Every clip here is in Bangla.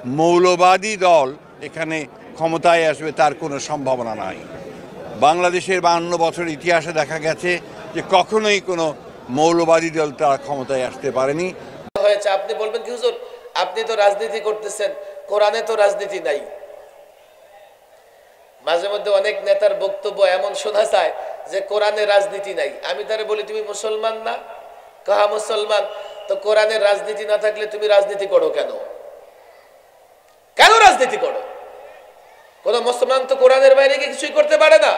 মৌলবাদী দল এখানে ক্ষমতায় আসবে তার কোনো সম্ভাবনা নাই। বাংলাদেশের 52 বছর ইতিহাসে দেখা গেছে যে কখনোই কোনো মৌলবাদী দল তার ক্ষমতায় আসতে পারেনি। হয়েছে আপনি বলবেন কি হুজুর আপনি তো রাজনীতি করতেছেন, কোরআনে তো রাজনীতি নাই। মাঝে মধ্যে অনেক নেতার বক্তব্য এমন শোনা যায় যে কোরআনে রাজনীতি নাই। আমি তারে বলি তুমি মুসলমান না? কাহা মুসলমান। তো কোরআনের রাজনীতি না থাকলে তুমি রাজনীতি করো কেন? কেন রাজনীতি করো? কোন মুসলমান তো কোরআনের বাইরে গিয়ে কিছুই করতে পারে না।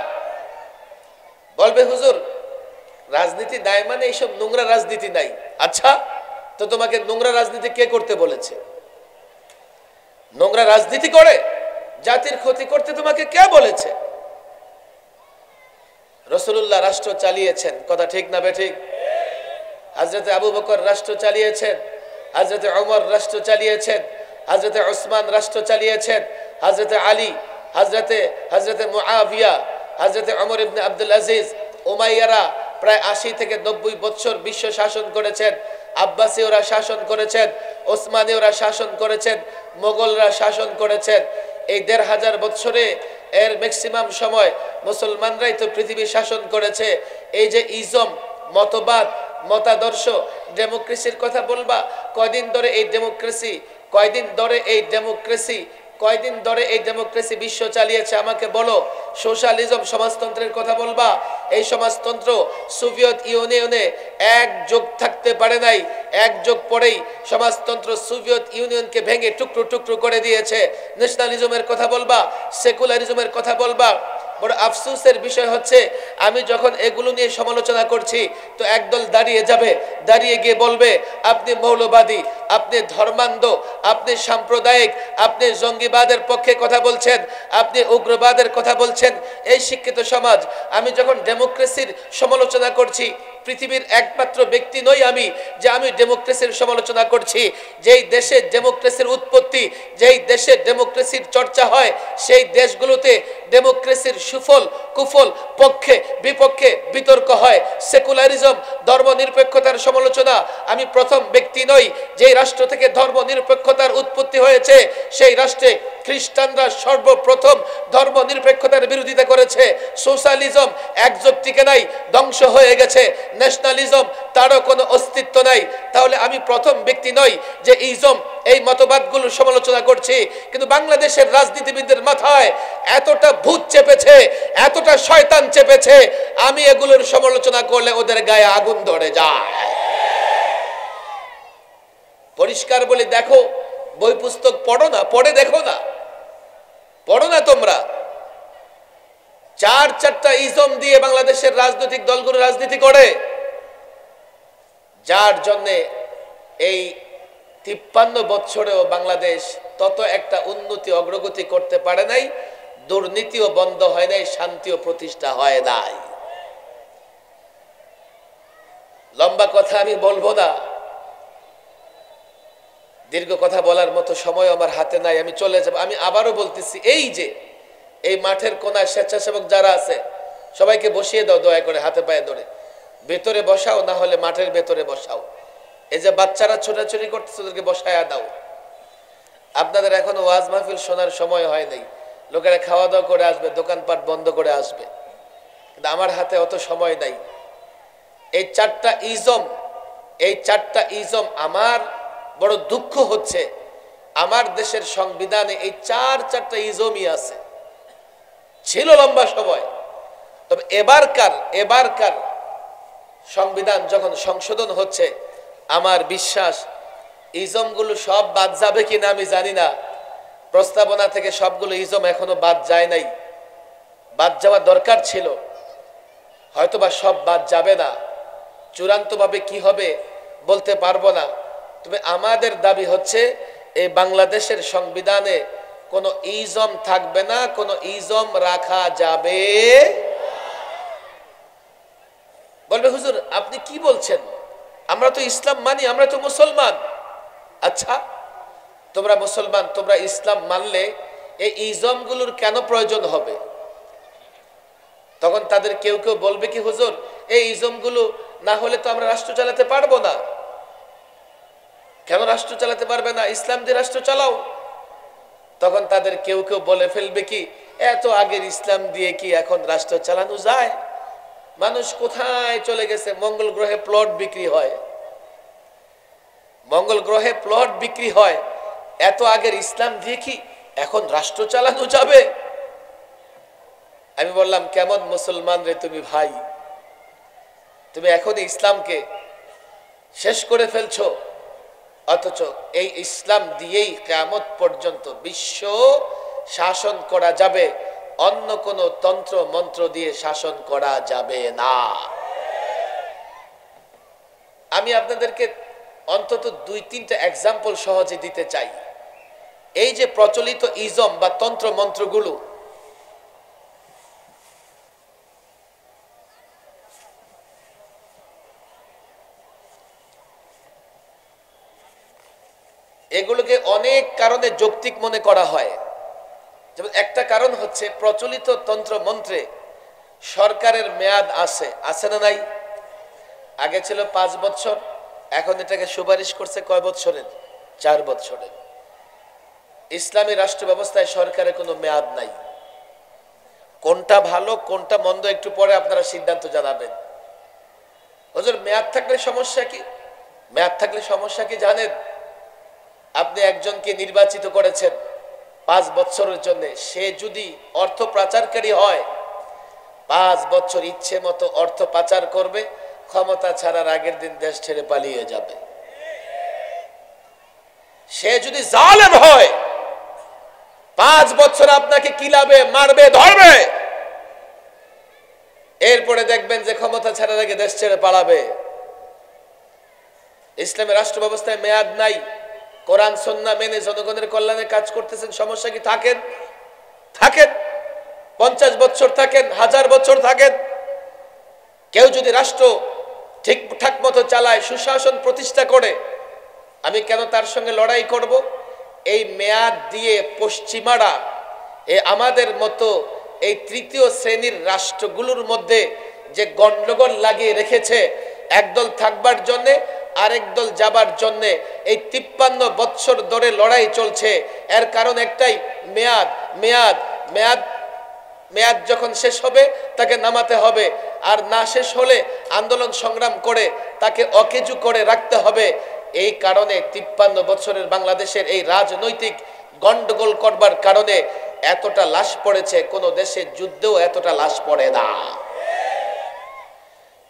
বলবে হুজুর রাজনীতি নাই মানে এইসব নোংরা রাজনীতি নাই। আচ্ছা তো তোমাকে নোংরা রাজনীতি কে করতে বলেছে? নোংরা রাজনীতি করে জাতির ক্ষতি করতে তোমাকে কে বলেছে? রাসূলুল্লাহ রাষ্ট্র চালিয়েছেন, কথা ঠিক না বেঠিক? হযরত আবু বকর রাষ্ট্র চালিয়েছেন, হযরত ওমর রাষ্ট্র চালিয়েছেন, হযরত ওসমান রাষ্ট্র চালিয়েছেন, হযরত আলী, হযরত মুআবিয়া, হযরত ওমর ইবনে আব্দুল আজিজ, উমাইয়ারা প্রায় 80 থেকে 90 বছর বিশ্ব শাসন করেছেন। আব্বাসীয়রা শাসন করেছেন, ওসমানীয়রা শাসন করেছেন, মোগলরা শাসন করেছেন। এই 1500 বছরে এর ম্যাক্সিমাম সময় মুসলমানরাই তো পৃথিবী শাসন করেছে। এই যে ইজম, মতবাদ, মতাদর্শ, ডেমোক্রেসির কথা বলবা, কয়দিন ধরে এই ডেমোক্রেসি, কয়দিন ধরে এই ডেমোক্রেসি বিশ্ব চালিয়েছে আমাকে বলো। সোশ্যালিজম, সমাজতন্ত্রের কথা বলবা, এই সমাজতন্ত্র সোভিয়েত ইউনিয়নে এক যুগ থাকতে পারে নাই। এক যুগ পরেই সমাজতন্ত্র সোভিয়েত ইউনিয়নকে ভেঙে টুকরো টুকরো করে দিয়েছে। ন্যাশনালিজমের কথা বলবা, সেকুলারিজমের কথা বলবা। বড় আফসোসের বিষয় হচ্ছে আমি যখন এগুলো নিয়ে সমালোচনা করছি তো একদল দাঁড়িয়ে যাবে, দাঁড়িয়ে গিয়ে বলবে আপনি মৌলবাদী, আপনি ধর্মান্ধ, আপনি সাম্প্রদায়িক, আপনি জঙ্গিবাদের পক্ষে কথা বলছেন, আপনি উগ্রবাদের কথা বলছেন। এই শিক্ষিত সমাজ, আমি যখন ডেমোক্রেসির সমালোচনা করছি, পৃথিবীর একমাত্র ব্যক্তি নই আমি যে আমি ডেমোক্রেসির সমালোচনা করছি। যেই দেশে ডেমোক্রেসির উৎপত্তি, যেই দেশে ডেমোক্রেসির চর্চা হয়, সেই দেশগুলোতে ডেমোক্রেসির সুফল কুফল, পক্ষে বিপক্ষে বিতর্ক হয়। সেকুলারিজম, ধর্মনিরপেক্ষতার সমালোচনা, আমি প্রথম ব্যক্তি নই। যেই রাষ্ট্র থেকে ধর্মনিরপেক্ষতার উৎপত্তি হয়েছে সেই রাষ্ট্রে খ্রিস্টানরা সর্বপ্রথম ধর্মনিরপেক্ষতার বিরোধিতা করেছে। সোশ্যালিজম এক যুগ টিকে নাই, ধ্বংস হয়ে গেছে। ন্যাশনালিজম, তারও কোনো অস্তিত্ব নাই। তাহলে আমি প্রথম ব্যক্তি নই যে ইজম, এই মতবাদগুলোর সমালোচনা করছি। কিন্তু বাংলাদেশের রাজনীতিবিদদের মাথায় এতটা ভূত চেপেছে, এতটা শয়তান চেপেছে, আমি এগুলোর সমালোচনা করলে ওদের গায়ে আগুন ধরে যায়। পরিষ্কার বলে দেখো, বই পুস্তক পড়ো না, পড়ে দেখো না, পড়ো না তোমরা। চারটা ইজম দিয়ে বাংলাদেশের রাজনৈতিক দলগুলো রাজনীতি করে, যার জন্য এই 53 বছরেও বাংলাদেশ তত একটা উন্নতি অগ্রগতি করতে পারে নাই, দুর্নীতিও বন্ধ হয় নাই, শান্তিও প্রতিষ্ঠা হয় নাই। লম্বা কথা আমি বলবো না, দীর্ঘ কথা বলার মতো সময় আমার হাতে নাই, আমি চলে যাব। আমি আবারও বলতেছি, এই যে এই মাঠের কোনায় স্বেচ্ছাসেবক যারা আছে সবাইকে বসিয়ে দাও, দয়া করে হাতে পায়ে ধরে। ভেতরে বসাও, না হলে মাঠের ভেতরে বসাও। এই যে বাচ্চারা ছোটাছুটি করতেছে ওদেরকে বসায়া দাও। আপনাদের এখনো ওয়াজ মাহফিল শোনার সময় হয় নাই, লোকেরা খাওয়া দাওয়া করে আসবে, দোকানপাট বন্ধ করে আসবে, কিন্তু আমার হাতে অত সময় নাই। এই চারটা ইজম, আমার বড় দুঃখ হচ্ছে আমার দেশের সংবিধানে এই চারটা ইজমই আছে, ছিল লম্বা সময়। তবে এবারকার সংবিধান যখন সংশোধন হচ্ছে, আমার বিশ্বাস ইজমগুলো সব বাদ যাবে কিনা আমি জানি না। প্রস্তাবনা থেকে সবগুলো ইজম এখনো বাদ যায় নাই, বাদ যাওয়া দরকার ছিল, হয়তোবা সব বাদ যাবে না। চূড়ান্তভাবে কি হবে বলতে পারবো না। তবে আমাদের দাবি হচ্ছে এই বাংলাদেশের সংবিধানে কোনো ইজম থাকবে না, কোনো ইজম রাখা যাবে। বলবে হুজুর আপনি কি বলছেন, আমরা তো ইসলাম মানি, আমরা তো মুসলমান। আচ্ছা তোমরা মুসলমান, তোমরা ইসলাম মানলে এই ইজমগুলোর কেন প্রয়োজন হবে? তখন তাদের কেউ কেউ বলবে কি হুজুর এই ইজমগুলো না হলে তো আমরা রাষ্ট্র চালাতে পারবো না। কেন রাষ্ট্র চালাতে পারবে না? ইসলাম দিয়ে রাষ্ট্র চালাও। তখন তাদের কেউ কেউ বলে ফেলবে কি, এত আগের ইসলাম দিয়ে কি এখন রাষ্ট্র চালানো যায়? মানুষ কোথায় চলে গেছে? মঙ্গল গ্রহে প্লট বিক্রি হয়, মঙ্গল গ্রহে প্লট বিক্রি হয়, এত আগের ইসলাম দিয়ে কি এখন রাষ্ট্র চালানো যাবে? আমি বললাম, কেমন মুসলমান রে তুমি ভাই, তুমি এখন ইসলামকে শেষ করে ফেলছো, অথচ এই ইসলাম দিয়েই কিয়ামত পর্যন্ত বিশ্ব শাসন করা যাবে, অন্য কোন তন্ত্র মন্ত্র দিয়ে শাসন করা যাবে না। আমি আপনাদেরকে অন্তত 2-3টা এক্সাম্পল সহজে দিতে চাই। এই যে প্রচলিত ইজম বা তন্ত্র মন্ত্রগুলো, এগুলোকে অনেক কারণে যৌক্তিক মনে করা হয়। যেমন একটা কারণ হচ্ছে, প্রচলিত তন্ত্র মন্ত্রে সরকারের মেয়াদ আছে না নাই? আগে ছিল 5 বছর, এখন এটাকে সুপারিশ করছে কয় বছরের? 4 বছরের। ইসলামী রাষ্ট্র ব্যবস্থায় সরকারের কোনো মেয়াদ নাই। কোনটা ভালো কোনটা মন্দ একটু পরে আপনারা সিদ্ধান্ত জানাবেন। হুজুর, মেয়াদ থাকলে সমস্যা কি? মেয়াদ থাকলে সমস্যা কি জানেন? আপনি একজনকে নির্বাচিত করেছেন 5 বছরের জন্য, সে যদি অর্থ পাচারকারী হয় 5 বছর ইচ্ছে মতো অর্থ পাচার করবে, ক্ষমতা ছাড়ার আগের দিন দেশ ছেড়ে পালিয়ে যাবে। সে যদি জালেম হয় 5 বছর আপনাকে কিলাবে, মারবে, ধরবে, এরপরে দেখবেন যে ক্ষমতা ছাড়ার আগে দেশ ছেড়ে পালাবে। ইসলামের রাষ্ট্র ব্যবস্থায় মেয়াদ নাই। কোরআন সুন্নাহ মেনে জনগণের কল্যাণে কাজ করতেছেন, সমস্যা কি? থাকেন 50 বছর থাকেন, 1000 বছর থাকেন। কেউ যদি রাষ্ট্র ঠিকঠাক মতো চালায়, সুশাসন প্রতিষ্ঠা করে, আমি কেন তার সঙ্গে লড়াই করব? এই মেয়াদ দিয়ে পশ্চিমারা আমাদের মতো এই তৃতীয় শ্রেণীর রাষ্ট্রগুলোর মধ্যে যে গন্ডগোল লাগিয়ে রেখেছে, একদল থাকবার জন্যে আরেক দল যাবার জন্যে, এই 53 বছর ধরে লড়াই চলছে। এর কারণ একটাই, মেয়াদ মেয়াদ মেয়াদ মেয়াদ যখন শেষ হবে তাকে নামাতে হবে, আর না শেষ হলে আন্দোলন সংগ্রাম করে তাকে অকেজু করে রাখতে হবে। এই কারণে 53 বছরের বাংলাদেশের এই রাজনৈতিক গন্ডগোল করবার কারণে এতটা লাশ পড়েছে, কোন দেশে যুদ্ধেও এতটা লাশ পড়ে না।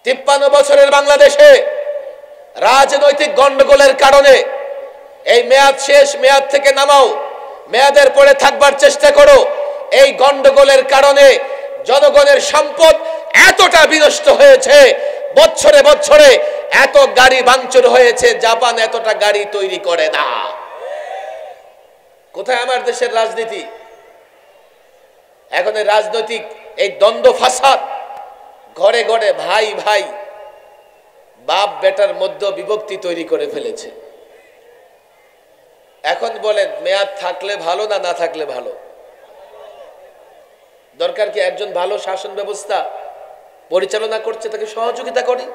53 বছরের বাংলাদেশে রাজনৈতিক গন্ডগোলের কারণে এই মেয়াদ শেষ, মেয়াদ থেকে নামাও, মেয়াদের পরে থাকবার চেষ্টা করো। এই গন্ডগোলের কারণে জনগণের সম্পদ এতটা বিনষ্ট হয়েছে, বছরে বছরে এত গাড়ি ভাঙচুর হয়েছে, জাপান এতটা গাড়ি তৈরি করে না। কোথায় আমার দেশের রাজনীতি? এখন রাজনৈতিক এই দ্বন্দ্ব ফাসাদ, ঘরে ঘরে ভাই ভাই, বাপ বেটার মধ্যে বিভক্তি তৈরি করে ফেলেছে। এখন বলেন, মেয়াদ থাকলে ভালো না না থাকলে ভালো? দরকার কি একজন ভালো শাসন ব্যবস্থা পরিচালনা করছে তাকে সহযোগিতা করি।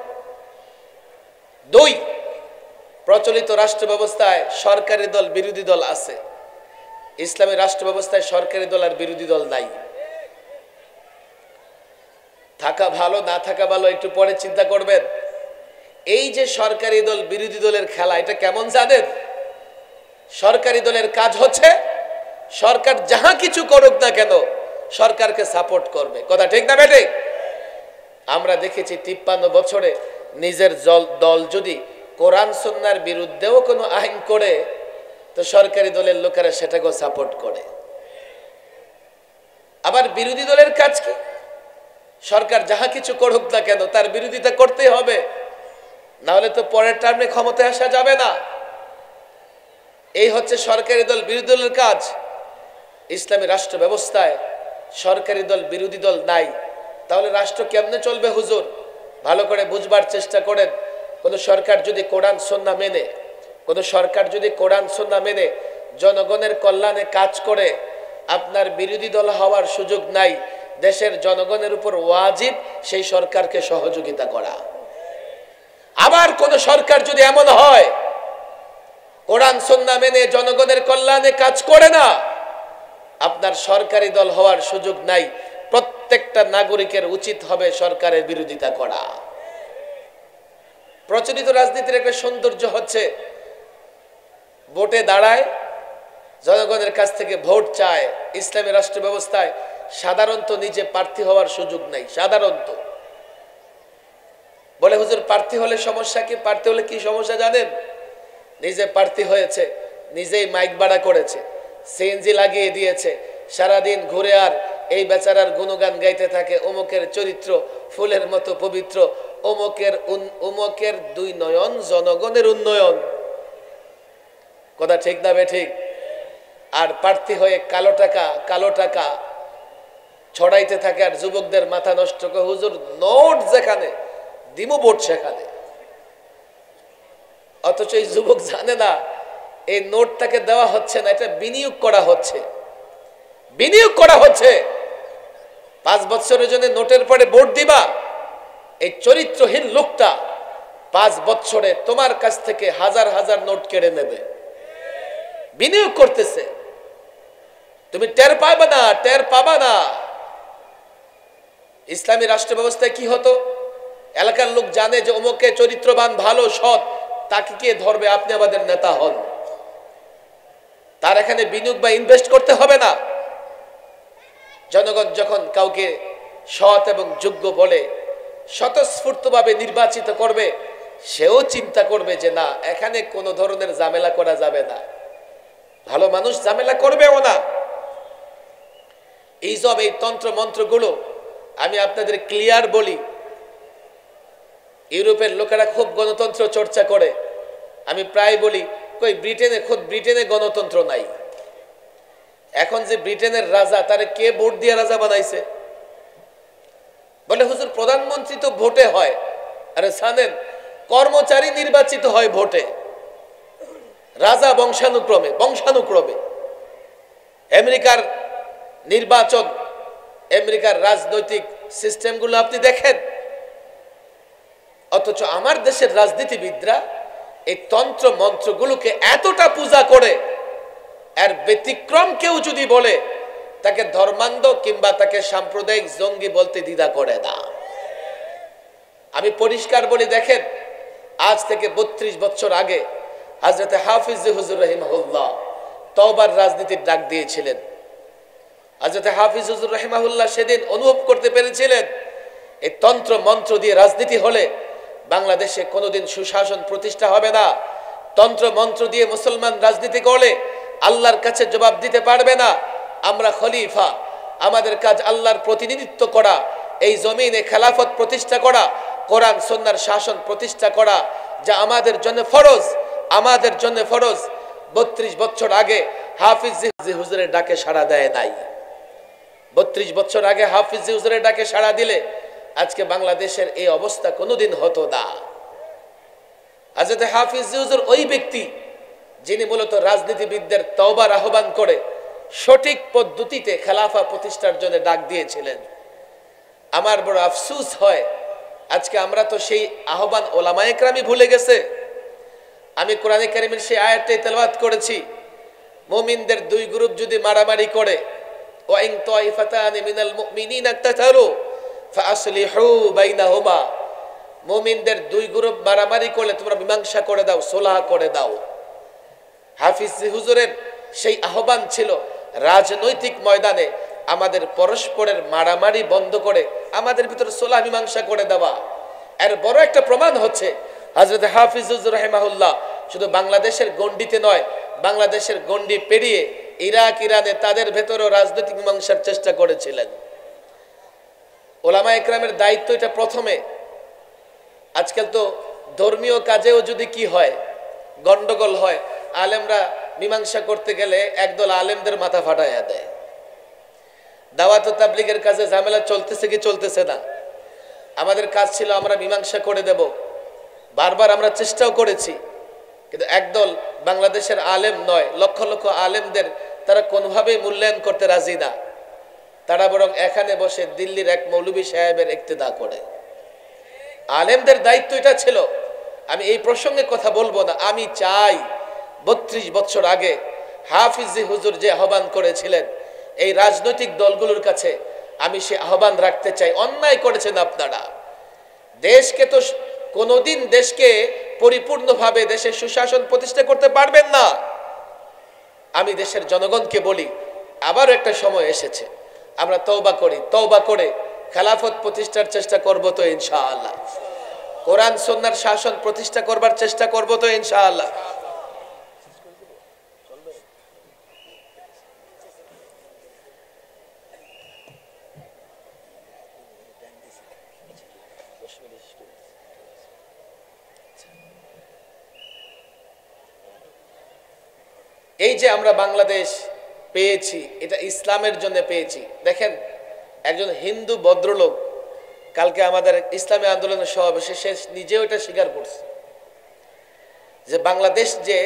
2, প্রচলিত রাষ্ট্র ব্যবস্থায় সরকারি দল বিরোধী দল আছে, ইসলামী রাষ্ট্র ব্যবস্থায় সরকারি দল আর বিরোধী দল নাই। থাকা ভালো না থাকা ভালো একটু পরে চিন্তা করবেন। এই যে সরকারি দল বিরোধী দলের খেলা, এটা কেমন জানেন? সরকারি দলের কাজ হচ্ছে সরকার যাহা কিছু করুক না কেন সরকারকে সাপোর্ট করবে। কথা ঠিক না বেঠিক? আমরা দেখেছি 53 বছরে নিজের দল যদি কোরআন সুন্নাহর বিরুদ্ধেও কোনো আইন করে, তো সরকারি দলের লোকেরা সেটাকেও সাপোর্ট করে। আবার বিরোধী দলের কাজ কি? সরকার যাহা কিছু করুক না কেন তার বিরোধিতা করতেই হবে, না হলে তো পরের টার্মে ক্ষমতায় আসা যাবে না। এই হচ্ছে সরকারি দল বিরোধী দলের কাজ। ইসলামী রাষ্ট্র ব্যবস্থায় সরকারি দল বিরোধী দল নাই, তাহলে রাষ্ট্র কেমনে চলবে? হুজুর, ভালো করে বুঝবার চেষ্টা করেন। কোন সরকার যদি কোরআন সুন্নাহ মেনে, কোন সরকার যদি কোরআন সুন্নাহ মেনে জনগণের কল্যাণে কাজ করে, আপনার বিরোধী দল হওয়ার সুযোগ নাই। দেশের জনগণের উপর ওয়াজিব সেই সরকারকে সহযোগিতা করা। আবার কোন সরকার যদি এমন হয় কোরআন সুন্নাহ মেনে জনগণের কল্যাণে কাজ করে না, আপনার সরকারি দল হওয়ার সুযোগ নাই। প্রত্যেকটা নাগরিকের উচিত হবে সরকারের বিরোধিতা করা। প্রচলিত রাজনীতির একটা সৌন্দর্য হচ্ছে ভোটে দাঁড়ায়, জনগণের কাছ থেকে ভোট চায়। ইসলামী রাষ্ট্র ব্যবস্থায় সাধারণত নিজে প্রার্থী হওয়ার সুযোগ নাই। সাধারণত বলে হুজুর প্রার্থী হলে সমস্যা কি? প্রার্থী হলে কি সমস্যা জানেন? নিজে প্রার্থী হয়েছে, নিজেই মাইক ভাড়া করেছে, সিএনজি লাগিয়ে দিয়েছে, সারাদিন ঘুরে আর এই বেচারার গুণগান গাইতে থাকে। অমুকের চরিত্র ফুলের মতো পবিত্র, অমুকের দুই নয়ন জনগণের উন্নয়ন। কথা ঠিক না বেঠিক? আর প্রার্থী হয়ে কালো টাকা ছড়াইতে থাকে আর যুবকদের মাথা নষ্ট করে। হুজুর নোট যেখানে দিমু ভোট সেখানে। অথচ এই যুবক জানে না এই নোট তাকে দেওয়া হচ্ছে না, এটা বিনিয়োগ করা হচ্ছে। বিনিয়োগ করা হচ্ছে। 5 বছরের জন্য নোটের পরে ভোট দিবা, এই চরিত্রহীন লোকটা 5 বছরে তোমার কাছ থেকে হাজার হাজার নোট কেড়ে নেবে। বিনিয়োগ করতেছে, তুমি টের পাবে না, টের পাবা না। ইসলামী রাষ্ট্র ব্যবস্থায় কি হতো? এলাকার লোক জানে যে অমুকে চরিত্রবান, ভালো, সৎ, তাকে কে ধরবে? আপনি আমাদের নেতা হন। তার এখানে বিনিয়োগ বা ইনভেস্ট করতে হবে না। জনগণ যখন কাউকে সৎ এবং যোগ্য বলে স্বতঃস্ফূর্তভাবে নির্বাচিত করবে, সেও চিন্তা করবে যে না, এখানে কোনো ধরনের ঝামেলা করা যাবে না। ভালো মানুষ ঝামেলা করবেও না। এই তন্ত্র মন্ত্রগুলো আমি আপনাদের ক্লিয়ার বলি। ইউরোপের লোকেরা খুব গণতন্ত্র চর্চা করে। আমি প্রায় বলি কই ব্রিটেনে গণতন্ত্র নাই। এখন যে ব্রিটেনের রাজা, তারে কে ভোট দিয়ে রাজা বানাইছে? বলে হুজুর প্রধানমন্ত্রী তো ভোটে হয়। আরে জানেন, কর্মচারী নির্বাচিত হয় ভোটে, রাজা বংশানুক্রমে। আমেরিকার নির্বাচন, আমেরিকার রাজনৈতিক সিস্টেমগুলো আপনি দেখেন। অথচ আমার দেশের রাজনীতিবিদরা এই তন্ত্র মন্ত্রগুলোকে এতটা পূজা করে, এর ব্যতিক্রম কেউ যদি বলে তাকে ধর্মান্ধ কিংবা তাকে সাম্প্রদায়িক জঙ্গি বলতে দ্বিধা করে না। আমি পরিষ্কার বলি, দেখেন, আজ থেকে 32 বছর আগে হযরত হাফিজ হুজুর রাহিমাহুল্লাহ তওবার রাজনীতির ডাক দিয়েছিলেন। হযরত হাফিজ হুজুর রাহিমাহুল্লাহ সেদিন অনুভব করতে পেরেছিলেন এই তন্ত্র মন্ত্র দিয়ে রাজনীতি হলে বাংলাদেশে কোনোদিন সুশাসন প্রতিষ্ঠা হবে না। তন্ত্র মন্ত্র দিয়ে মুসলমান রাজনীতি করলে আল্লাহর কাছে জবাব দিতে পারবে না। আমরা খলিফা, আমাদের কাজ আল্লাহর প্রতিনিধিত্ব করা, এই জমিনে খেলাফত প্রতিষ্ঠা করা, কোরআন সুন্নাহর শাসন প্রতিষ্ঠা করা, যা আমাদের জন্য ফরজ। 32 বছর আগে হাফিজ হুজুরের ডাকে সাড়া দেয় নাই। 32 বছর আগে হাফিজ হুজুরের ডাকে সাড়া দিলে আজকে বাংলাদেশের এই অবস্থা কোনোদিন হতো না। হযরত হাফিজ হুজুর ওই ব্যক্তি যিনি মূলত রাজনীতিবিদদের তওবার আহ্বান করে সঠিক পদ্ধতিতে খেলাফা প্রতিষ্ঠার জন্য ডাক দিয়েছিলেন। আমার বড় আফসোস হয়, আজকে আমরা তো সেই আহ্বান ওলামায়ে কেরামই ভুলে গেছে। আমি কোরআনে কারীমের সেই আয়াতটাই তেলাওয়াত করেছি, মুমিনদের 2 গ্রুপ যদি মারামারি করে, ওয়া ইন তাইফাতানি মিনাল মুমিনিনা ইকতাতালু ফাআসলিহু বাইনাহুমা, মুমিনদের 2 গ্রুপ মারামারি করলে তোমরা মীমাংসা করে দাও, সুলহ করে দাও। হাফিজ হুজুরের সেই আহ্বান ছিল রাজনৈতিক ময়দানে আমাদের পরস্পরের মারামারি বন্ধ করে আমাদের ভিতরে সুলহ মীমাংসা করে দেওয়া। এর বড় একটা প্রমাণ হচ্ছে হযরত হাফিজ হুজুর রাহিমাহুল্লাহ শুধু বাংলাদেশের গণ্ডিতে নয়, বাংলাদেশের গণ্ডি পেরিয়ে ইরাক, ইরানে তাদের ভেতরেও রাজনৈতিক মীমাংসার চেষ্টা করেছিলেন। ওলামায়ে কেরামের দায়িত্ব এটা প্রথমে। আজকাল তো ধর্মীয় কাজেও যদি কি হয়, গন্ডগোল হয়, আলেমরা মীমাংসা করতে গেলে একদল আলেমদের মাথা ফাটাইয়া দেয়। দাওয়াত ও তাবলীগের কাজে ঝামেলা চলতেছে কি চলতেছে না? আমাদের কাজ ছিল আমরা মীমাংসা করে দেব, বারবার আমরা চেষ্টাও করেছি, কিন্তু একদল বাংলাদেশের আলেম নয়, লক্ষ লক্ষ আলেমদের তারা কোনোভাবেই মূল্যায়ন করতে রাজি না। তারা বরং এখানে বসে দিল্লির এক মৌলভী সাহেবের ইক্তেদা করে। আলেমদের দায়িত্ব এটা ছিল। আমি এই প্রসঙ্গে কথা বলবো না। আমি চাই 32 বছর আগে হাফিজ হুজুর যে আহ্বান করেছিলেন এই রাজনৈতিক দলগুলোর কাছে আমি সে আহ্বান রাখতে চাই, অন্যায় করেছেন আপনারা। দেশকে তো কোনোদিন দেশকে পরিপূর্ণভাবে দেশের সুশাসন প্রতিষ্ঠা করতে পারবেন না। আমি দেশের জনগণকে বলি, আবার একটা সময় এসেছে, আমরা তওবা করি, তওবা করে খেলাফত প্রতিষ্ঠার চেষ্টা করব তো ইনশাআল্লাহ, কোরআন সুন্নাহর শাসন প্রতিষ্ঠা করবার চেষ্টা করব তো ইনশাআল্লাহ। এই যে আমরা বাংলাদেশ পেয়েছি, এটা ইসলামের জন্য পেয়েছি। দেখেন, একজন হিন্দু ভদ্রলোক কালকে আমাদের ইসলামী আন্দোলনের সমাবেশে সে নিজেও এটা স্বীকার করছে যে বাংলাদেশ যে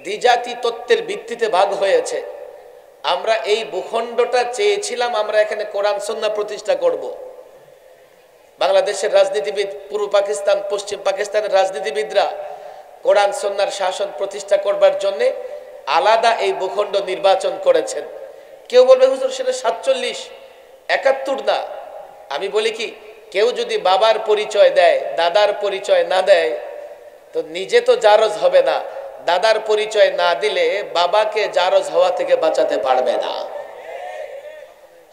দ্বিজাতি তত্ত্বের ভিত্তিতে ভাগ হয়েছে, আমরা এই ভূখণ্ডটা চেয়েছিলাম আমরা এখানে কোরআন সুন্নাহ প্রতিষ্ঠা করব। বাংলাদেশের রাজনীতিবিদ, পূর্ব পাকিস্তান, পশ্চিম পাকিস্তানের রাজনীতিবিদরা কোরআন সুন্নাহর শাসন প্রতিষ্ঠা করবার জন্যে আলাদা এই ভূখণ্ড নির্বাচন করেছেন। কেউ বলবে হুজুর সেটা 47, 71 না। আমি বলি কি, কেউ যদি বাবার পরিচয় দেয়, দাদার পরিচয় না দেয়, তো নিজে তো জারজ হবে না, দাদার পরিচয় না দিলে বাবাকে জারজ হওয়া থেকে বাঁচাতে পারবে না।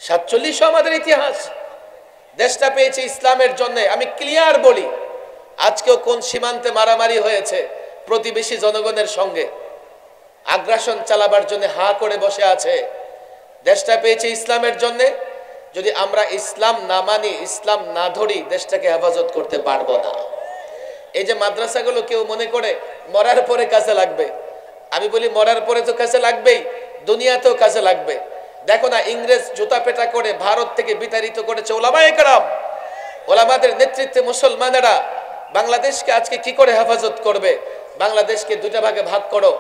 47 আমাদের ইতিহাস। দেশটা পেয়েছে ইসলামের জন্য। আমি ক্লিয়ার বলি, আজকেও কোন সীমান্তে মারামারি হয়েছে প্রতিবেশী জনগণের সঙ্গে, আগ্রাসন চালাবার জন্য হা করে বসে আছে। দেশটা পেয়েছে ইসলামের জন্য। যদি আমরা ইসলাম না মানি, ইসলাম না ধরি, দেশটাকে হেফাজত করতে পারবো না। এই যে মাদ্রাসাগুলো কেউ মনে করে মরার পরে কাজে লাগবে, আমি বলি মরার পরে তো কাজে লাগবেই, দুনিয়াতেও কাজে লাগবে। দেখো না, ইংরেজ জুতা পেটা করে ভারত থেকে বিতাড়িত করেছে ওলামায়ে কেরাম। ওলামাদের নেতৃত্বে মুসলমানেরা বাংলাদেশকে আজকে কি করে হেফাজত করবে? বাংলাদেশকে দুটা ভাগে ভাগ করো,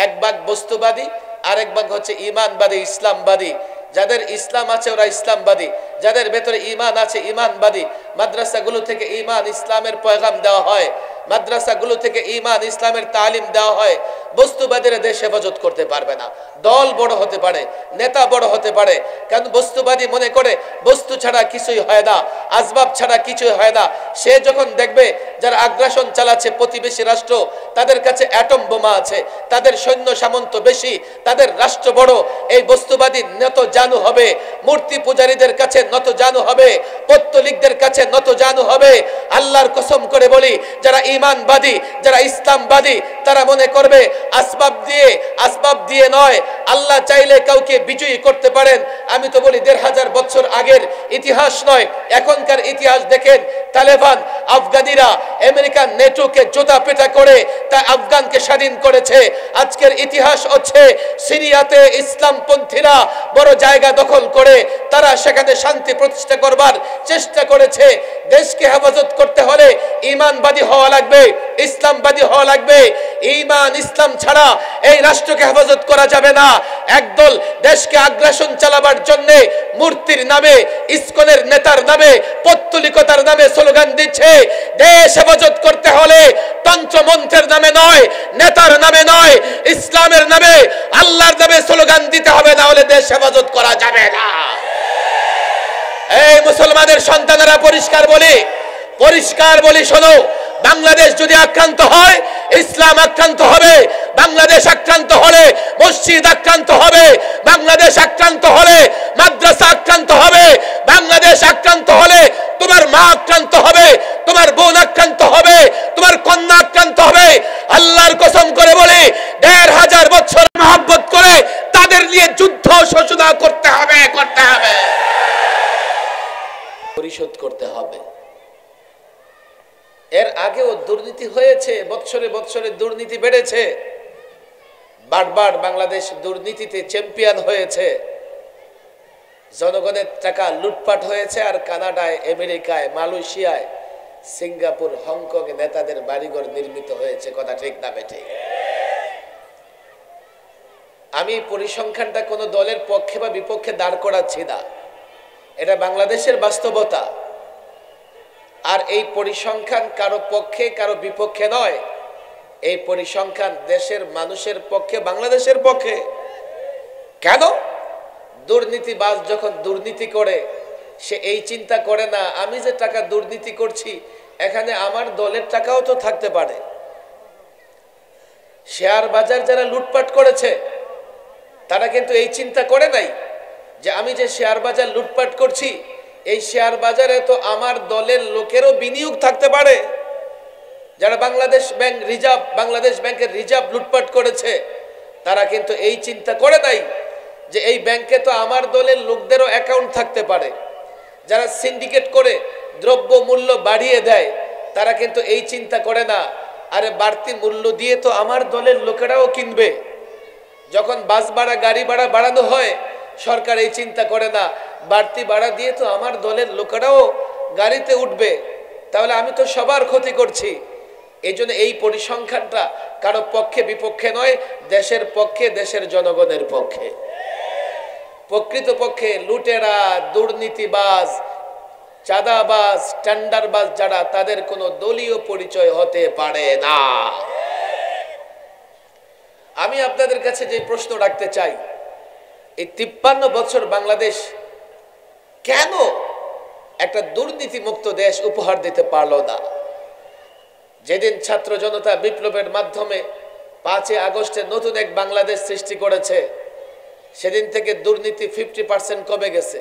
এক ভাগ বস্তুবাদী, আরেক ভাগ হচ্ছে ইমানবাদী, ইসলামবাদী। যাদের ইসলাম আছে ওরা ইসলামবাদী, যাদের ভেতরে ইমান আছে ইমানবাদী। মাদ্রাসাগুলো থেকে ইমান ইসলামের পয়গাম দেওয়া হয়, মাদ্রাসাগুলো থেকে ইমান ইসলামের তালিম দেওয়া হয়। বস্তুবাদীরা দেশ হেফাজত করতে পারবে না। দল বড় হতে পারে, নেতা বড় হতে পারে, কারণ বস্তুবাদী মনে করে বস্তু ছাড়া কিছুই হয় না, আসবাব ছাড়া কিছুই হয় না। সে যখন দেখবে যারা আগ্রাসন চালাচ্ছে প্রতিবেশী রাষ্ট্র, তাদের কাছে অ্যাটম বোমা আছে, তাদের সৈন্য সামন্ত বেশি, তাদের রাষ্ট্র বড়, এই বস্তুবাদী নত জানু হবে, মূর্তি পূজারীদের কাছে নত জানু হবে, পত্তলিকদের কাছে নত জানু হবে। আল্লাহর কসম করে বলি, যারা ইমানবাদী, যারা ইসলামবাদী, তারা মনে করবে আসবাব দিয়ে নয়, আল্লাহ চাইলে কাউকে বিজয়ী করতে পারেন। আমি তো বলি 1500 বছর আগের ইতিহাস নয়, এখনকার ইতিহাস দেখেন। তালেবান, আফগানিরা আমেরিকান নেটোকে জোতা পেটা করে তা আফগানকে স্বাধীন করেছে। আজকের ইতিহাস হচ্ছে সিরিয়াতে ইসলামপন্থীরা বড় জায়গা দখল করে তারা সেখানে শান্তি প্রতিষ্ঠা করবার চেষ্টা করেছে। দেশকে হেফাজত করতে হলে ইমানবাদী হওয়া লাগবে, ইসলামবাদী হওয়া লাগবে। ঈমান ইসলাম ছাড়া এই রাষ্ট্রকে হেফাজত করা যাবে না। একদল দেশকে আগ্রাসন চালাবার জন্য মূর্তির নামে, ইসকনের নেতার নামে, পত্তলিকতার নামে স্লোগান দিচ্ছে। দেশ হেফাজত করতে হলে তন্ত্র মন্ত্রের নামে নয়, নেতার নামে নয়, ইসলামের নামে, আল্লাহর নামে স্লোগান দিতে হবে, না হলে দেশ হেফাজত করা যাবে না। এই মুসলমানের সন্তানেরা পরিষ্কার বলি শোনো, বাংলাদেশ যদি আক্রান্ত হয়, ইসলাম আক্রান্ত হবে। বাংলাদেশ আক্রান্ত হলে মসজিদ আক্রান্ত হবে, বাংলাদেশ আক্রান্ত হলে মাদ্রাসা আক্রান্ত হবে, বাংলাদেশ আক্রান্ত হলে তোমার মা আক্রান্ত হবে, তোমার বোন আক্রান্ত হবে, তোমার কন্যা আক্রান্ত হবে। আল্লাহর কসম করে বলি, 1500 বছর মহব্বত করে তাদের নিয়ে যুদ্ধ শোষণা করতে হবে, পরিশোধ করতে হবে। এর আগেও দুর্নীতি হয়েছে, বৎসরে দুর্নীতি বেড়েছে। বারবার বাংলাদেশ দুর্নীতিতে চ্যাম্পিয়ন হয়েছে। জনগণের টাকা লুটপাট হয়েছে, আর কানাডায়, আমেরিকায়, মালয়েশিয়ায়, সিঙ্গাপুর, হংকং এ নেতাদের বাড়িঘর নির্মিত হয়েছে। কথা ঠিক না বেঠিক? আমি পরিসংখ্যানটা কোনো দলের পক্ষে বা বিপক্ষে দাঁড় করাচ্ছি না, এটা বাংলাদেশের বাস্তবতা। আর এই পরিসংখ্যান কারো পক্ষে কারো বিপক্ষে নয়, এই পরিসংখ্যান দেশের মানুষের পক্ষে, বাংলাদেশের পক্ষে। কেন? দুর্নীতিবাজ যখন দুর্নীতি করে সে এই চিন্তা করে না আমি যে টাকা দুর্নীতি করছি এখানে আমার দলের টাকাও তো থাকতে পারে। শেয়ার বাজার যারা লুটপাট করেছে তারা কিন্তু এই চিন্তা করে নাই যে আমি যে শেয়ার বাজার লুটপাট করছি এই শেয়ার বাজারে তো আমার দলের লোকেরও বিনিয়োগ থাকতে পারে। যারা বাংলাদেশ ব্যাংকের রিজার্ভ লুটপাট করেছে তারা কিন্তু এই চিন্তা করে নাই যে এই ব্যাংকে তো আমার দলের লোকদেরও অ্যাকাউন্ট থাকতে পারে। যারা সিন্ডিকেট করে দ্রব্য মূল্য বাড়িয়ে দেয় তারা কিন্তু এই চিন্তা করে না আরে বাড়তি মূল্য দিয়ে তো আমার দলের লোকেরাও কিনবে। যখন বাস ভাড়া গাড়ি ভাড়া বাড়ানো হয় সরকার এই চিন্তা করে না বাড়তি ভাড়া দিয়ে তো আমার দলের লোকেরাও গাড়িতে উঠবে, তাহলে আমি তো সবার ক্ষতি করছি। এই জন্য এই পরিসংখ্যানটা কারো পক্ষে বিপক্ষে নয়, দেশের পক্ষে, দেশের জনগণের পক্ষে। প্রকৃতপক্ষে লুটেরা, দুর্নীতিবাজ, চাঁদাবাজ, টেন্ডারবাজ যারা তাদের কোনো দলীয় পরিচয় হতে পারে না। আমি আপনাদের কাছে যে প্রশ্ন রাখতে চাই, এই 53 বছর বাংলাদেশ কেন একটা দুর্নীতিমুক্ত দেশ উপহার দিতে পারলো না? যেদিন ছাত্র জনতা বিপ্লবের মাধ্যমে 5 আগস্টে নতুন এক বাংলাদেশ সৃষ্টি করেছে সেদিন থেকে দুর্নীতি 50% কমে গেছে,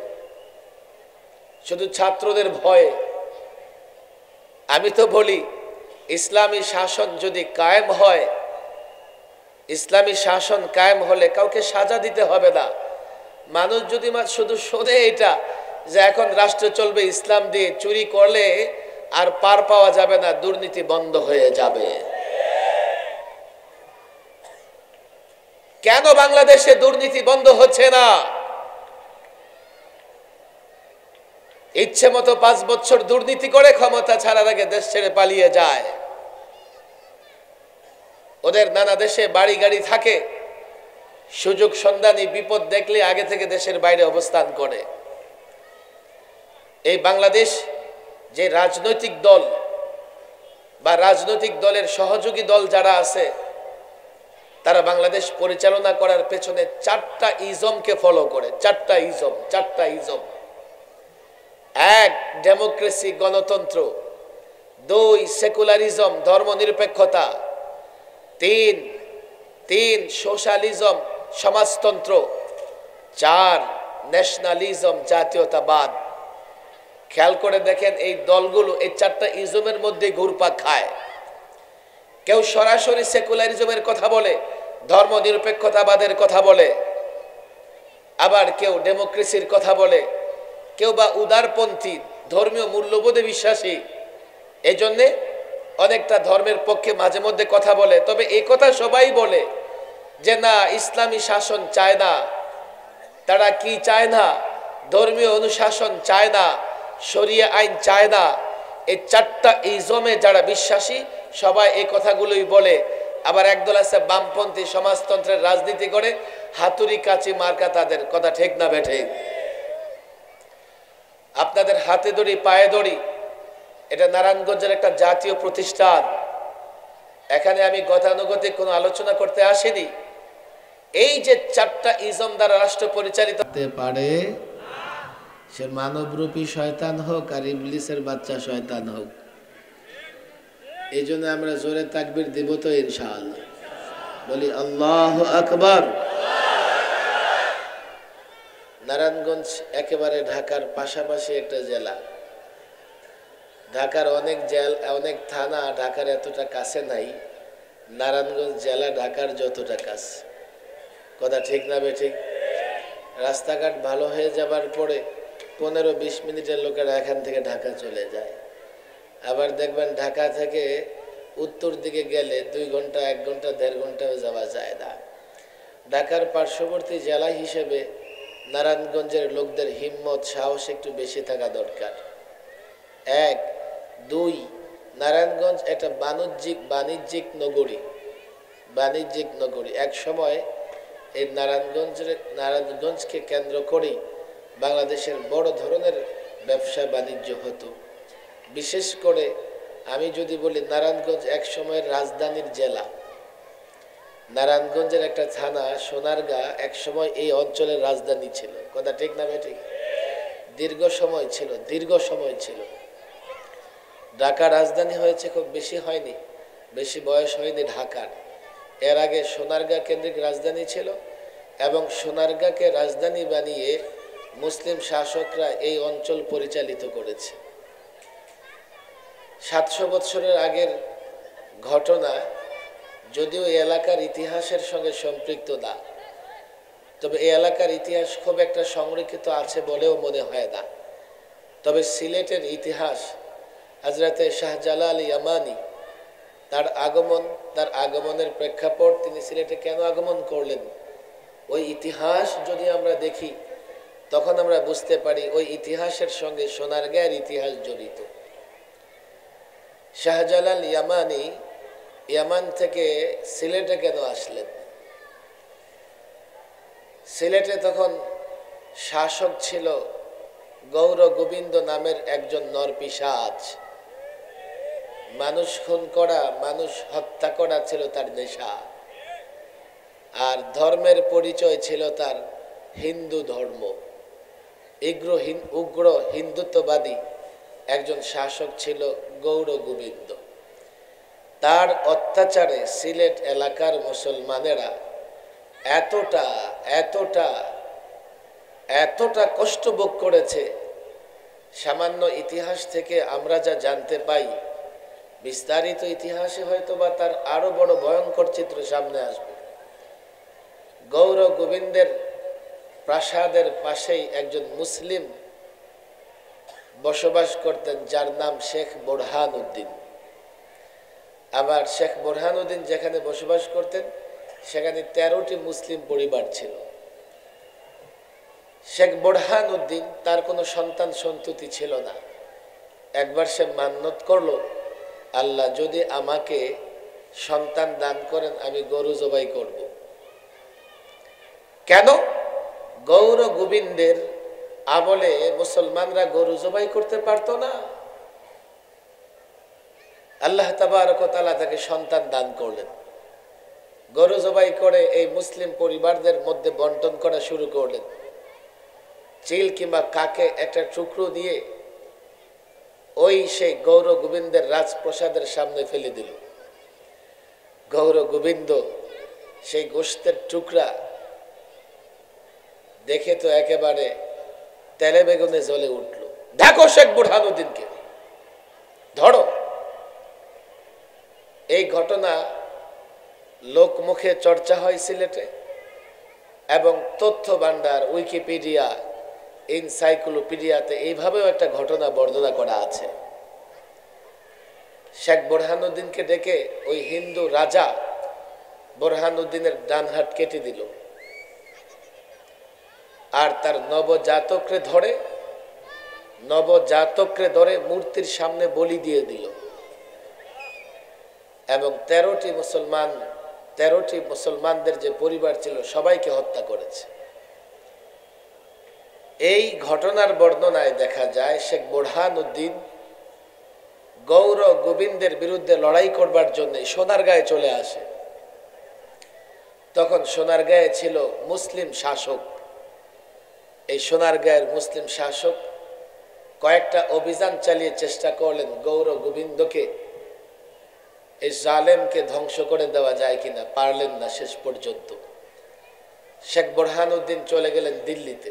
শুধু ছাত্রদের ভয়ে। আমি তো বলি ইসলামী শাসন যদি কায়েম হয়, ইসলামী শাসন কায়েম হলে কাউকে সাজা দিতে হবে না। মানুষ যদি শুধু শোনে এটা যে এখন রাষ্ট্র চলবে ইসলাম দিয়ে, চুরি করলে আর পার পাওয়া যাবে না, দুর্নীতি বন্ধ হয়ে যাবে। কেন বাংলাদেশে দুর্নীতি বন্ধ হচ্ছে না? ইচ্ছে মতো 5 বছর দুর্নীতি করে ক্ষমতা ছাড়ার আগে দেশ ছেড়ে পালিয়ে যায়। ওদের নানা দেশে বাড়ি গাড়ি থাকে, সুযোগ সন্ধানী বিপদ দেখলে আগে থেকে দেশের বাইরে অবস্থান করে। এই বাংলাদেশ যে রাজনৈতিক দল বা রাজনৈতিক দলের সহযোগী দল যারা আছে তারা বাংলাদেশ পরিচালনা করার পেছনে 4টা ইজমকে ফলো করে। 4টা ইজম। 1 ডেমোক্রেসি, গণতন্ত্র। 2 সেকুলারিজম, ধর্মনিরপেক্ষতা। 3 সোশ্যালিজম, সমাজতন্ত্র। 4 ন্যাশনালিজম, জাতীয়তাবাদ। খেয়াল করে দেখেন এই দলগুলো এই 4টা ইজমের মধ্যে ঘুরপাক খায়। কেউ সরাসরি সেকুলারিজমের কথা বলে, ধর্মনিরপেক্ষতাবাদের কথা বলে, আবার কেউ ডেমোক্রেসির কথা বলে, কেউ বা উদারপন্থী, ধর্মীয় মূল্যবোধে বিশ্বাসী। এই জন্যে অনেকটা ধর্মের পক্ষে মাঝে মধ্যে কথা বলে। তবে এই কথা সবাই বলে যে না, ইসলামী শাসন চায় না। তারা কি চায় না? ধর্মীয় অনুশাসন চায় না, শরিয়া আইন চায় না। এই 4টা ইজমে যারা বিশ্বাসী সবাই এই কথাগুলোই বলে। আবার একদল আছে বামপন্থী, সমাজতন্ত্রের রাজনীতি করে, হাতুড়ি কাচি মার্কা তাদের। কথা ঠিক না বেঠে? আপনাদের হাতে দড়ি পায়ে দড়ি, এটা নারায়ণগঞ্জের একটা জাতীয় প্রতিষ্ঠান। এখানে আমি গতানুগতিক কোনো আলোচনা করতে আসিনি। এই যে 4টা ইজম দ্বারা রাষ্ট্র পরিচালিত হতে পারে, সে মানবরূপী শয়তান হোক আর ইবলিসের বাচ্চা শয়তান হোক। এই জন্য আমরা জোরে তাকবীর দিব তো ইনশাআল্লাহ। বলি আল্লাহু আকবার। নারায়ণগঞ্জ একেবারে ঢাকার পাশাপাশি একটা জেলা। ঢাকার অনেক থানা ঢাকার এতটা কাছে নাই, নারায়ণগঞ্জ জেলা ঢাকার যতটা কাছে। কথা ঠিক না বেঠিক? রাস্তাঘাট ভালো হয়ে যাবার পরে 15-20 মিনিটের লোকেরা এখান থেকে ঢাকা চলে যায়। আবার দেখবেন ঢাকা থেকে উত্তর দিকে গেলে 2 ঘন্টা, 1 ঘন্টা, 1.5 ঘন্টাও যাওয়া যায় না। ঢাকার পার্শ্ববর্তী জেলা হিসেবে নারায়ণগঞ্জের লোকদের হিম্মত, সাহস একটু বেশি থাকা দরকার। 1, 2 নারায়ণগঞ্জ একটা বাণিজ্যিক নগরী। এক সময় এই নারায়ণগঞ্জকে কেন্দ্র করেই বাংলাদেশের বড় ধরনের ব্যবসা বাণিজ্য হতো। বিশেষ করে আমি যদি বলি, নারায়ণগঞ্জ এক সময়ের রাজধানীর জেলা। নারায়ণগঞ্জের একটা থানা সোনারগাঁ একসময় এই অঞ্চলের রাজধানী ছিল। কথা ঠিক না ঠিক? দীর্ঘ সময় ছিল। ঢাকা রাজধানী হয়েছে, খুব বেশি হয়নি, বেশি বয়স হয়নি ঢাকার। এর আগে সোনারগাঁ কেন্দ্রিক রাজধানী ছিল এবং সোনারগাঁকে রাজধানী বানিয়ে মুসলিম শাসকরা এই অঞ্চল পরিচালিত করেছে। 700 বছরের আগের ঘটনা, যদিও এই এলাকার ইতিহাসের সঙ্গে সম্পৃক্ত না, তবে এই এলাকার ইতিহাস খুব একটা সংরক্ষিত আছে বলেও মনে হয় না। তবে সিলেটের ইতিহাস, হযরতে শাহজালাল ইয়ামানি তার আগমনের প্রেক্ষাপট, তিনি সিলেটে কেন আগমন করলেন, ওই ইতিহাস যদি আমরা দেখি তখন আমরা বুঝতে পারি ওই ইতিহাসের সঙ্গে সোনারগাঁয়ের ইতিহাস জড়িত। শাহজালাল ইয়ামানি ইয়ামান থেকে সিলেটে কেন আসলেন? সিলেটে তখন শাসক ছিল গৌর গোবিন্দ নামের একজন নরপিশাচ। মানুষ খুন করা, মানুষ হত্যা করা ছিল তার নেশা। আর ধর্মের পরিচয় ছিল তার হিন্দু ধর্ম। উগ্র হিন্দুত্ববাদী একজন শাসক ছিল গৌর গোবিন্দ। তার অত্যাচারে সিলেট এলাকার মুসলমানেরা এতটা এতটা এতটা কষ্ট ভোগ করেছে, সামান্য ইতিহাস থেকে আমরা যা জানতে পাই, বিস্তারিত ইতিহাসে হয়তো বা তার আরো বড় ভয়ঙ্কর চিত্র সামনে আসবে। গৌর গোবিন্দের প্রাসাদের পাশেই একজন মুসলিম বসবাস করতেন, যার নাম শেখ বোরহানউদ্দিন। আবার শেখ বোরহানউদ্দিন যেখানে বসবাস করতেন সেখানে 13টি মুসলিম পরিবার ছিল। শেখ বোরহানউদ্দিন, তার কোনো সন্তান সন্ততি ছিল না। একবার সে মান্যত করলো, আল্লাহ যদি আমাকে সন্তান দান করেন আমি গরু জবাই করব। কেন? গৌর গোবিন্দের আমলে মুসলমানরা গরু জবাই করতে পারতো না। আল্লাহ তাবারক ওয়া তাআলা তাকে সন্তান দান করলেন। গরু জবাই করে এই মুসলিম পরিবারদের মধ্যে বন্টন করা শুরু করলেন। চিল কিংবা কাকে একটা টুকরো দিয়ে ওই সেই গৌর গোবিন্দের রাজপ্রাসাদের সামনে ফেলে দিল। গৌর গোবিন্দ সেই গোশতের টুকরা দেখে তো একেবারে তেলে বেগুনে জ্বলে উঠল। দেখো শেখ বোরহানউদ্দিনকে ধরো। এই ঘটনা লোকমুখে চর্চা হয় সিলেটে, এবং তথ্য ভান্ডার, উইকিপিডিয়া, এনসাইক্লোপিডিয়াতে এইভাবেও একটা ঘটনা বর্ণনা করা আছে। শেখ বোরহানউদ্দিনকে ডেকে ওই হিন্দু রাজা বোরহানউদ্দিনের ডান হাত কেটে দিল, আর তার নবজাতকরে ধরে মূর্তির সামনে বলি দিয়ে দিল, এবং 13টি মুসলমানদের যে পরিবার ছিল সবাইকে হত্যা করেছে। এই ঘটনার বর্ণনায় দেখা যায় শেখ বোরহানউদ্দিন গৌর গোবিন্দের বিরুদ্ধে লড়াই করবার জন্য সোনারগাঁয়ে চলে আসে। তখন সোনারগাঁয়ে ছিল মুসলিম শাসক। এই সোনারগাঁয়ের মুসলিম শাসক কয়েকটা অভিযান চালিয়ে চেষ্টা করলেন গৌর গোবিন্দকে, এই জালেমকে ধ্বংস করে দেওয়া যায় কিনা। পারলেন না শেষ পর্যন্ত। শেখ বোরহানউদ্দিন চলে গেলেন দিল্লিতে,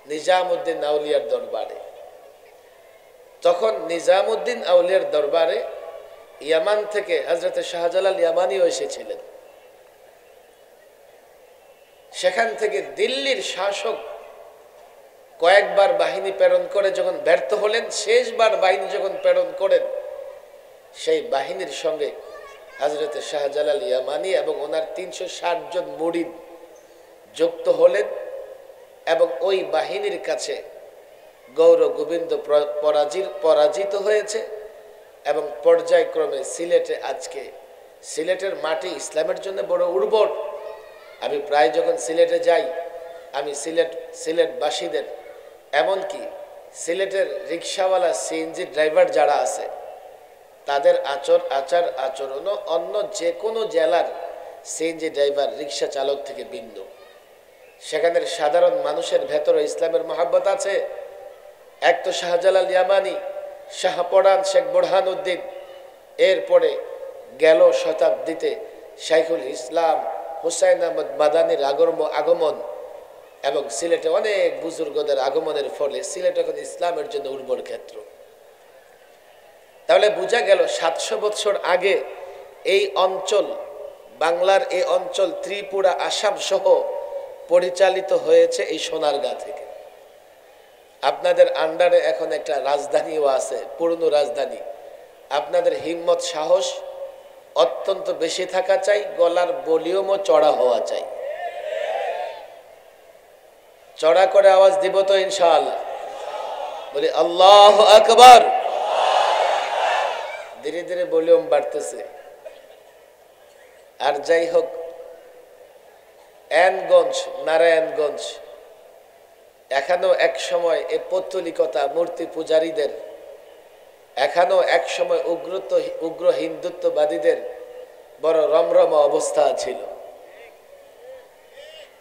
নিজামউদ্দিন আউলিয়ার দরবারে। তখন নিজামউদ্দিন আউলিয়ার দরবারে ইয়ামান থেকে হযরতে শাহজালাল ইয়ামানিও এসেছিলেন। সেখান থেকে দিল্লির শাসক কয়েকবার বাহিনী প্রেরণ করে যখন ব্যর্থ হলেন, শেষবার বাহিনী যখন প্রেরণ করেন, সেই বাহিনীর সঙ্গে হযরতে শাহজালাল ইয়ামানি এবং ওনার 360 জন মুরিদ যুক্ত হলেন, এবং ওই বাহিনীর কাছে গৌর গোবিন্দ পরাজিত হয়েছে। এবং পর্যায়ক্রমে সিলেটের মাটি ইসলামের জন্য বড় উর্বর। আমি প্রায় যখন সিলেটে যাই, আমি সিলেটবাসীদের, এমনকি সিলেটের রিক্সাওয়ালা সিএনজি ড্রাইভার যারা আছে, তাদের আচার আচরণও অন্য যে কোনো জেলার সিএনজি ড্রাইভার, রিক্সা চালক থেকে ভিন্ন। সেখানের সাধারণ মানুষের ভেতরে ইসলামের মহাব্বত আছে। এক তো শাহজালাল ইয়ামানি, শাহপরান শেখ বোরহান উদ্দিন, এরপরে গেল শতাব্দীতে শাইখুল ইসলাম হুসাইন আহমদ মাদানির আগমন এবং সিলেটে অনেক বুজুর্গদের আগমনের ফলে সিলেট এখন ইসলামের জন্য উর্বর ক্ষেত্র। তাহলে বোঝা গেল 700 বছর আগে এই অঞ্চল, বাংলার এই অঞ্চল ত্রিপুরা, আসাম সহ পরিচালিত হয়েছে এই সোনারগাঁ থেকে। আপনাদের আন্ডারে এখন একটা রাজধানীও আছে, পুরনো রাজধানী। আপনাদের হিম্মত সাহস অত্যন্ত বেশি থাকা চাই, গলার ভলিউমও চড়া হওয়া চাই। চড়া করে আওয়াজ দিব তো ইনশাআল্লাহ? বলি আল্লাহু আকবার। ধীরে ধীরে ভলিউম বাড়তেছে। আর যাই হোক, এনগঞ্জ, নারায়ণগঞ্জ এখানেও এক সময় এই পৌত্তলিকতা, মূর্তি পূজারীদের, এখানেও এক সময় উগ্র হিন্দুত্ববাদীদের বড় রমরম অবস্থা ছিল।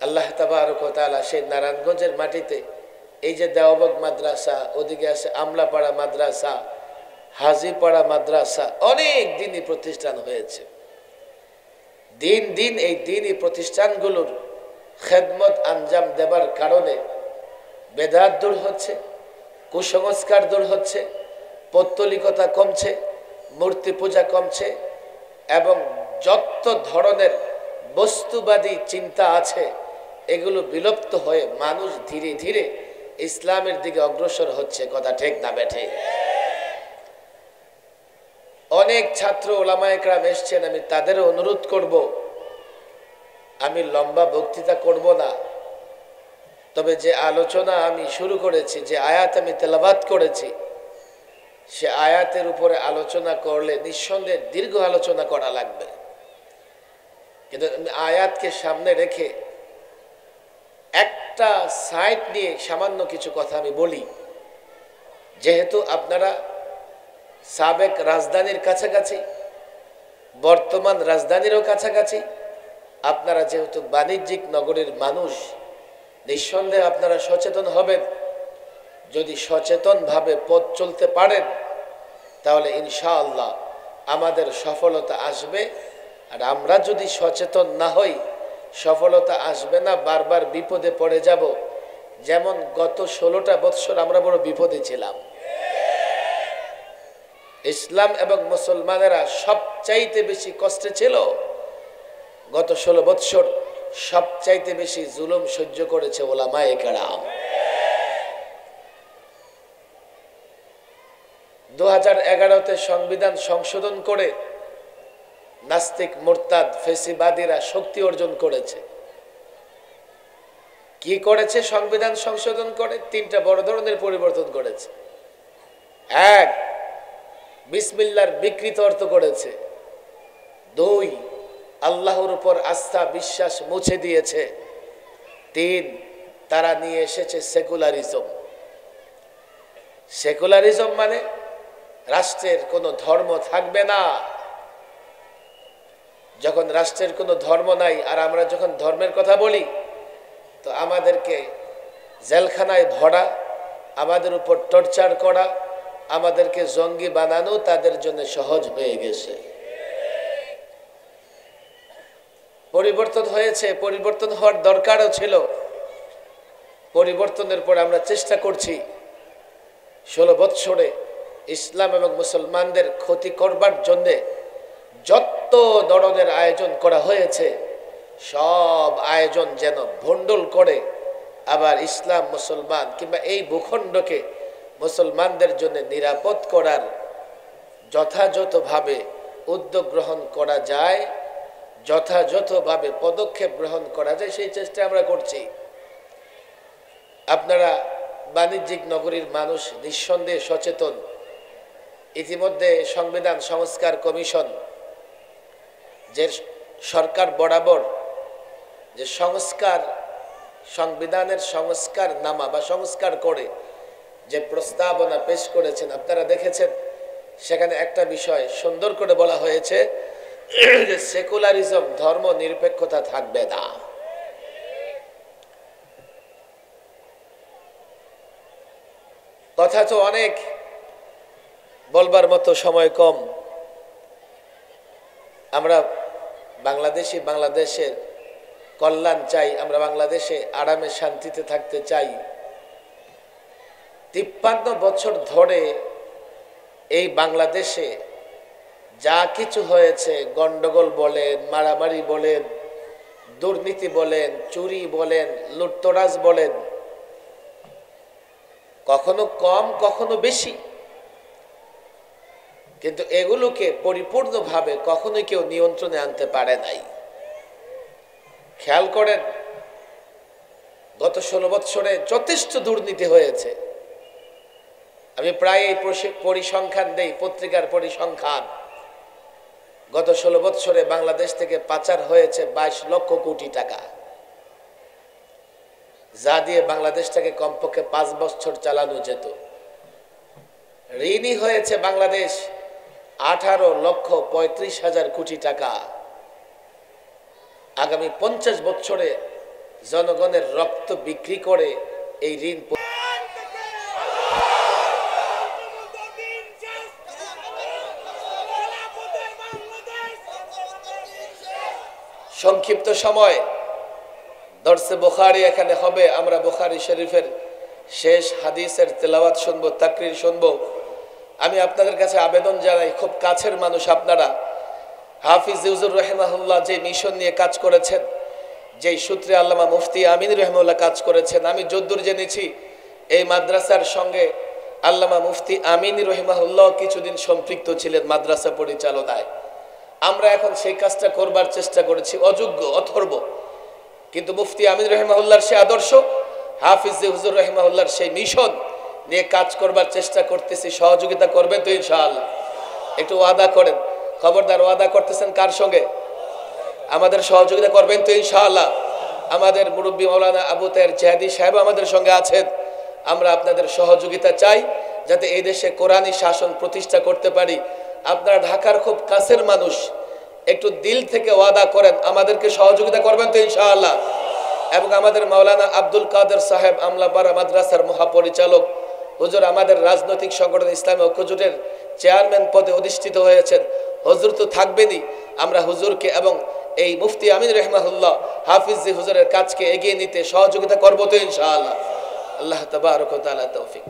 আল্লাহ তাবারক ওয়া তাআলা সেই নারায়ণগঞ্জের মাটিতে এই যে দেওবন্দ মাদ্রাসা, ওদিকে আছে আমলাপাড়া মাদ্রাসা, হাজিপাড়া মাদ্রাসা, অনেক দিনই প্রতিষ্ঠান হয়েছে। দিন দিন এই দিনই প্রতিষ্ঠানগুলোর খেদমত আঞ্জাম দেবার কারণে বেদাত দূর হচ্ছে, কুসংস্কার দূর হচ্ছে, পৌত্তলিকতা কমছে, মূর্তি পূজা কমছে এবং যত ধরনের বস্তুবাদী চিন্তা আছে এগুলো বিলুপ্ত হয়ে মানুষ ধীরে ধীরে ইসলামের দিকে অগ্রসর হচ্ছে। কথা ঠিক না বেঠে? অনেক ছাত্র ওলামায়ে কেরাম এসছেন, আমি তাদেরও অনুরোধ করব, আমি লম্বা বক্তৃতা করব না, তবে যে আলোচনা আমি শুরু করেছি, যে আয়াত আমি তেলাওয়াত করেছি, সে আয়াতের উপরে আলোচনা করলে নিঃসন্দেহে দীর্ঘ আলোচনা করা লাগবে। কিন্তু আয়াতকে সামনে রেখে একটা সাইড নিয়ে সামান্য কিছু কথা আমি বলি। যেহেতু আপনারা সাবেক রাজধানীর কাছাকাছি, বর্তমান রাজধানীরও কাছাকাছি, আপনারা যেহেতু বাণিজ্যিক নগরীর মানুষ, নিঃসন্দেহে আপনারা সচেতন হবেন। যদি সচেতনভাবে পথ চলতে পারেন তাহলে ইনশাআল্লাহ আমাদের সফলতা আসবে। আর আমরা যদি সচেতন না হই, সফলতা আসবে না, বারবার বিপদে পড়ে যাব। যেমন গত 16টা বৎসর আমরা বড় বিপদে ছিলাম। ইসলাম এবং মুসলমানেরা সবচাইতে বেশি কষ্টে ছিল। গত 16 বৎসর সবচাইতে বেশি জুলুম সহ্য করেছে ওলামায়ে কেরাম। 2011-তে সংবিধান সংশোধন করে নাস্তিক, মুরতাদ, ফেসিবাদীরা শক্তি অর্জন করেছে। কি করেছে? সংবিধান সংশোধন করে 3টা বড় ধরনের পরিবর্তন করেছে। 1, বিসমিল্লাহর বিকৃত অর্থ করেছে। 2, আল্লাহর উপর আস্থা বিশ্বাস মুছে দিয়েছে। 3, তারা নিয়ে এসেছে সেকুলারিজম। সেকুলারিজম মানে রাষ্ট্রের কোনো ধর্ম থাকবে না। যখন রাষ্ট্রের কোনো ধর্ম নাই, আর আমরা যখন ধর্মের কথা বলি তো আমাদেরকে জেলখানায় ভরা, আমাদের উপর টর্চার করা, আমাদেরকে জঙ্গি বানানো তাদের জন্য সহজ হয়ে গেছে। পরিবর্তন হয়েছে, পরিবর্তন হওয়ার দরকারও ছিল। পরিবর্তনের পর আমরা চেষ্টা করছি 16 বৎসরে ইসলাম এবং মুসলমানদের ক্ষতি করবার জন্যে যত ধরনের আয়োজন করা হয়েছে সব আয়োজন যেন ভণ্ডুল করে আবার ইসলাম, মুসলমান কিংবা এই ভূখণ্ডকে মুসলমানদের জন্য নিরাপদ করার যথাযথভাবে উদ্যোগ গ্রহণ করা যায়, যথাযথভাবে পদক্ষেপ গ্রহণ করা যায়, সেই চেষ্টা আমরা করছি। আপনারা বাণিজ্যিক নগরীর মানুষ, নিঃসন্দেহে সচেতন। ইতিমধ্যে সংবিধান সংস্কার কমিশন, যে সরকার বরাবর যে সংবিধানের সংস্কার নামা বা সংস্কার করে যে প্রস্তাবনা পেশ করেছেন, আপনারা দেখেছেন। সেখানে একটা বিষয় সুন্দর করে বলা হয়েছে, যে সেকুলারিজম, ধর্ম নিরপেক্ষতা থাকবে না। কথা তো অনেক, বলবার মতো সময় কম। আমরা বাংলাদেশের কল্যাণ চাই, আমরা বাংলাদেশে আরামে শান্তিতে থাকতে চাই। 53 বছর ধরে এই বাংলাদেশে যা কিছু হয়েছে, গন্ডগোল বলেন, মারামারি বলেন, দুর্নীতি বলেন, চুরি বলেন, লুটতরাজ বলেন, কখনো কম কখনো বেশি, কিন্তু এগুলোকে পরিপূর্ণভাবে কখনোই কেউ নিয়ন্ত্রণে আনতে পারে নাই। খেয়াল করেন, গত 16 বছরে যথেষ্ট দুর্নীতি হয়েছে। আমি প্রায় এই পরিসংখ্যান দেই, পত্রিকার পরিসংখ্যান। গত 16 বছরে বাংলাদেশ থেকে পাচার হয়েছে 22 লক্ষ কোটি টাকা, যা দিয়ে বাংলাদেশটাকে কমপক্ষে 5 বছর চালানো যেত। ঋণই হয়েছে বাংলাদেশ 18,35,000 কোটি টাকা। আগামী 50 বছরে জনগণের রক্ত বিক্রি করে এই ঋণ। সংক্ষিপ্ত সময় দর্সে বুখারী এখানে হবে। আমরা বুখারী শরীফের শেষ হাদিসের তেলাওয়াত শুনবো, তাকরীর শুনবো। আমি আপনাদের কাছে আবেদন জানাই, খুব কাছের মানুষ আপনারা, হাফিজ হুজুর রাহিমাহুল্লাহ যে মিশন নিয়ে কাজ করেছেন, যেই সূত্রে আল্লামা মুফতি আমিন রহমাহুল্লাহ কাজ করেছেন, আমি যদ্দূর জেনেছি এই মাদ্রাসার সঙ্গে আল্লামা মুফতি আমিন রহমাহুল্লাহ কিছুদিন সম্পৃক্ত ছিলেন মাদ্রাসা পরিচালনায়। আমরা এখন সেই কাজটা করবার চেষ্টা করেছি, অযোগ্য অথর্ব, কিন্তু মুফতি আমিন রহমাহুল্লাহর সেই আদর্শ, হাফিজ হুজুর রহমাহুল্লাহর সেই মিশন নিয়ে কাজ করবার চেষ্টা করতেছি। সহযোগিতা করবেন তো ইনশাআল্লাহ? একটু ওয়াদা করেন, খবরদার। ওয়াদা করতেছেন কার সঙ্গে? আমাদের সহযোগিতা করবেন তো ইনশাআল্লাহ? আমাদের মুরব্বী মাওলানা আবু তাহের জিহাদি সাহেব আমাদের সঙ্গে আছেন। আমরা আপনাদের সহযোগিতা চাই যাতে এই দেশে কোরআনী শাসন প্রতিষ্ঠা করতে পারি। আপনারা ঢাকার খুব কাছের মানুষ, একটু দিল থেকে ওয়াদা করেন আমাদেরকে সহযোগিতা করবেন তো ইনশাআল্লাহ? এবং আমাদের মাওলানা আব্দুল কাদের সাহেব আমলাপাড়া মাদ্রাসার মহাপরিচালক হুজুর আমাদের রাজনৈতিক সংগঠন ইসলামী ঐক্যজোটের চেয়ারম্যান পদে অধিষ্ঠিত হয়েছেন। হুজুর তো থাকবেনই, আমরা হুজুরকে এবং এই মুফতি আমিন রহমাহুল্লাহ হাফিজ হুজুরের কাজকে এগিয়ে নিতে সহযোগিতা করবো তো ইনশাআল্লাহ? আল্লাহ তাবারক ওয়া তাআলা তৌফিক।